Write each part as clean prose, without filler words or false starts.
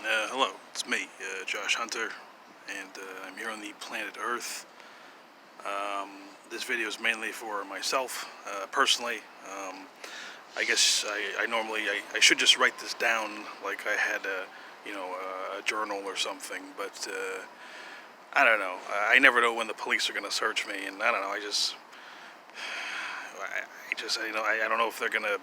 Hello, it's me, Josh Hunter, and I'm here on the planet Earth. Um, this video is mainly for myself, personally. I guess I normally I should just write this down like I had a journal or something, but I don't know. I never know when the police are gonna search me, and I don't know. I don't know if they're gonna.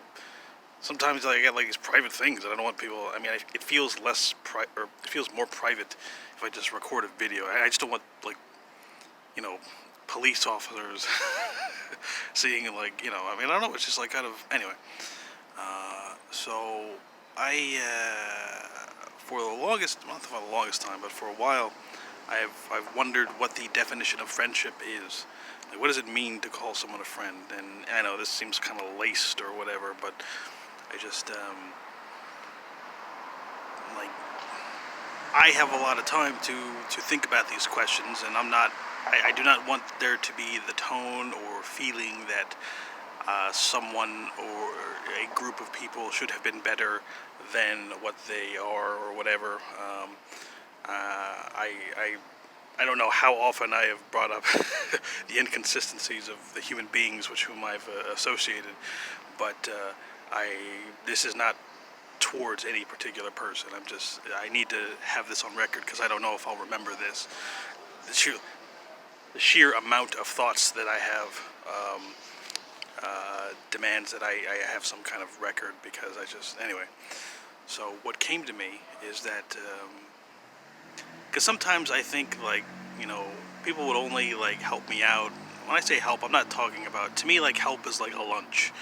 Sometimes I get like these private things that I don't want people. I mean, it feels or it feels more private if I just record a video. I just don't want like you know police officers seeing I mean, I don't know. It's just like kind of anyway. So I for the longest, not for the longest time, but for a while, I've wondered what the definition of friendship is. Like, what does it mean to call someone a friend? And I know this seems kind of laced or whatever, but I just like I have a lot of time to think about these questions, and I do not want there to be the tone or feeling that someone or a group of people should have been better than what they are or whatever. I don't know how often I have brought up the inconsistencies of the human beings with whom I've associated, but this is not towards any particular person. I need to have this on record because I don't know if I'll remember this. The sheer amount of thoughts that I have demands that I have some kind of record because anyway. So what came to me is that because sometimes I think people would only like help me out. When I say help, I'm not talking about, to me, like, help is like a lunch.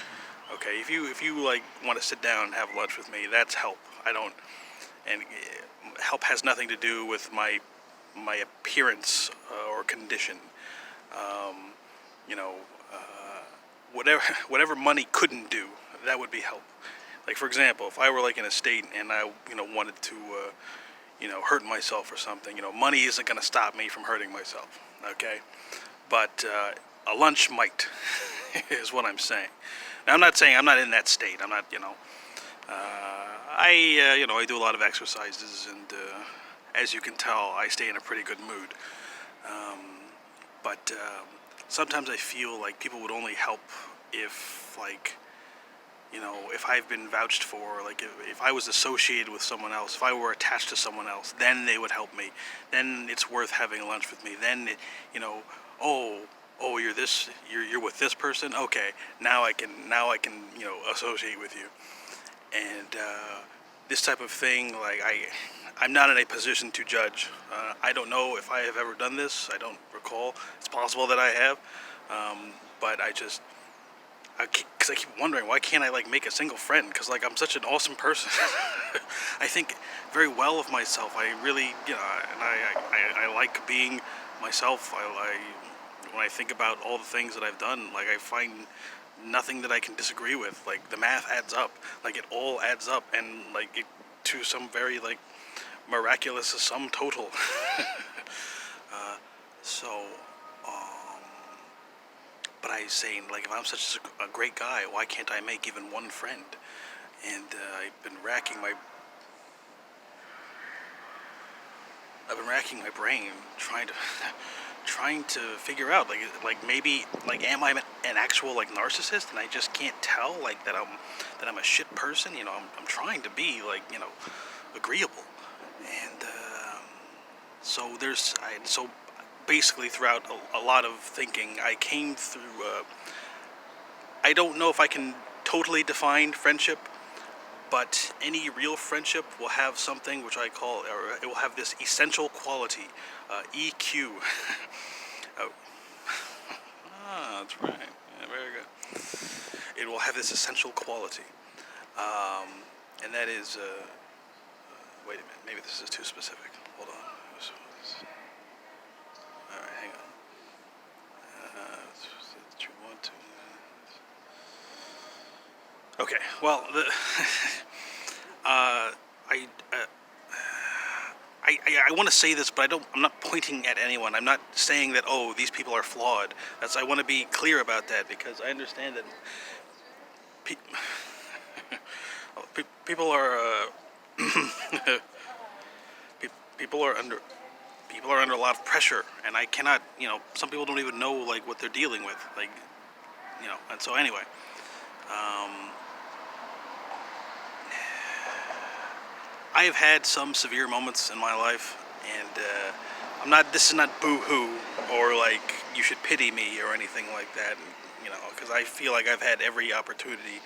Okay, if you like want to sit down and have lunch with me, that's help. I don't, and help has nothing to do with my appearance or condition. Um, you know, whatever money couldn't do, that would be help. Like, for example, if I were like in a state and I wanted to hurt myself or something, money isn't going to stop me from hurting myself. Okay, but a lunch might is what I'm saying. Now, I'm not saying I'm not in that state. I'm not, I do a lot of exercises, and as you can tell, I stay in a pretty good mood. Um, but sometimes I feel like people would only help if, like, if I've been vouched for, like if I was associated with someone else, if I were attached to someone else, then they would help me. Then it's worth having lunch with me. Then, oh, you're with this person. Okay, now I can associate with you. And this type of thing, like I'm not in a position to judge. I don't know if I have ever done this. I don't recall. It's possible that I have, but because I keep wondering, why can't I like make a single friend? Because like I'm such an awesome person. I think very well of myself. I really, and I like being myself. When I think about all the things that I've done, like I find nothing that I can disagree with. Like the math adds up. Like it all adds up, and like to some very like miraculous sum total. so. Um, But I was saying, like, if I'm such a great guy, why can't I make even one friend? And I've been racking my brain trying to, trying to figure out, like maybe, like, am I an actual like narcissist, and I just can't tell, like, that I'm a shit person? I'm trying to be like, agreeable, and so basically throughout a lot of thinking, I came through. I don't know if I can totally define friendship, but any real friendship will have something which I call, or it will have this essential quality, EQ. Oh, that's right. Yeah, very good. It will have this essential quality, um, and that is. Wait a minute. Maybe this is too specific. Hold on. All right, hang on. Okay. Well, uh, I, uh, I want to say this, but I'm not pointing at anyone. I'm not saying that, oh, these people are flawed. I want to be clear about that, because I understand that people are people are under a lot of pressure, and I cannot, some people don't even know like what they're dealing with, like, and so anyway, um, I have had some severe moments in my life, and this is not boo-hoo or like you should pity me or anything like that, because I feel like I've had every opportunity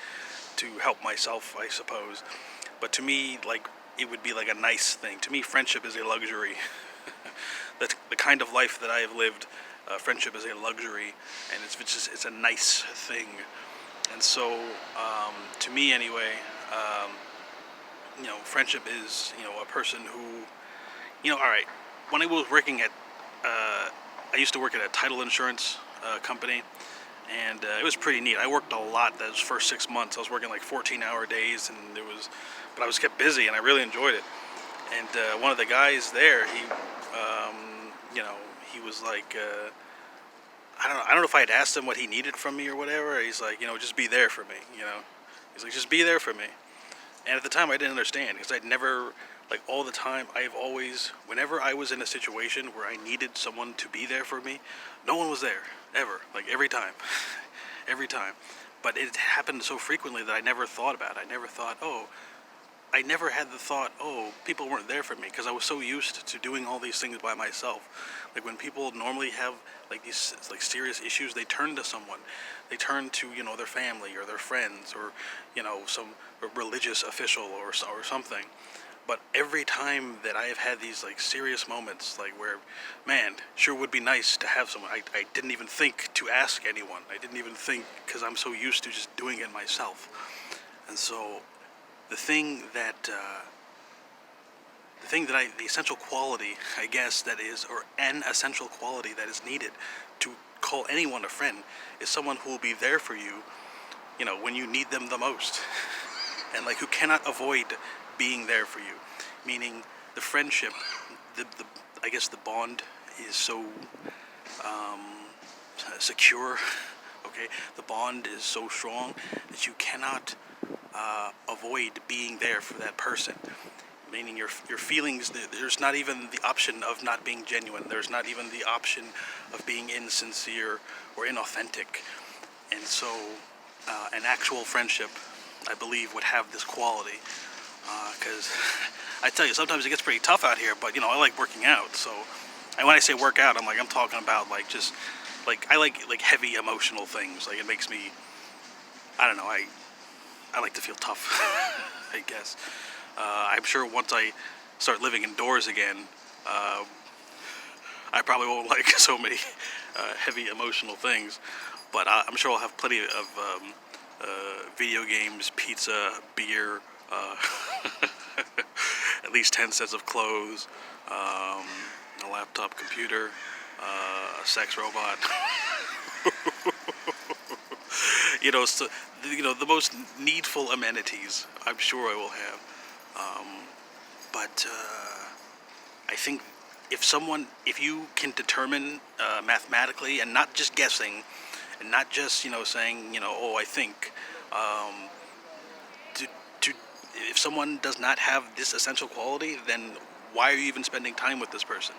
to help myself, I suppose. But to me, like, it would be like a nice thing. To me, friendship is a luxury. The kind of life that I have lived, friendship is a luxury, and it's a nice thing. And so, to me anyway, um, friendship is, a person who, all right, when I was working at, I used to work at a title insurance company, and it was pretty neat. I worked a lot those first 6 months. I was working like 14-hour days, and but I was kept busy, and I really enjoyed it. And one of the guys there, he was like, I don't know if I had asked him what he needed from me or whatever. He's like, just be there for me. He's like, just be there for me. And at the time, I didn't understand, because I'd never, like, all the time, I've always, whenever I was in a situation where I needed someone to be there for me, no one was there, ever, like, every time, every time. But it happened so frequently that I never thought about it. I never had the thought, people weren't there for me, because I was so used to doing all these things by myself. Like, when people normally have like these like serious issues, they turn to someone. They turn to their family or their friends, or some religious official or something. But every time that I have had these like serious moments, like where, man, sure would be nice to have someone, I didn't even think to ask anyone. I didn't even think, because I'm so used to just doing it myself. And so the thing that the essential quality, I guess, that is, or an essential quality that is needed to call anyone a friend, is someone who will be there for you, when you need them the most, and like who cannot avoid being there for you. Meaning, the friendship, the I guess the bond is so secure. Okay, the bond is so strong that you cannot avoid being there for that person. Meaning your feelings, there's not even the option of not being genuine. There's not even the option of being insincere or inauthentic. And so an actual friendship, I believe, would have this quality. Because I tell you, sometimes it gets pretty tough out here, but I like working out. So, and when I say work out, I'm talking about like just like I like heavy emotional things. Like, it makes me, I don't know, I like to feel tough, I guess. I'm sure once I start living indoors again, I probably won't like so many heavy emotional things. But I'm sure I'll have plenty of video games, pizza, beer, at least 10 sets of clothes, a laptop computer, a sex robot. So, the most needful amenities, I'm sure I will have. But I think if you can determine mathematically, and not just guessing, and not just saying I think, to to if someone does not have this essential quality, then why are you even spending time with this person?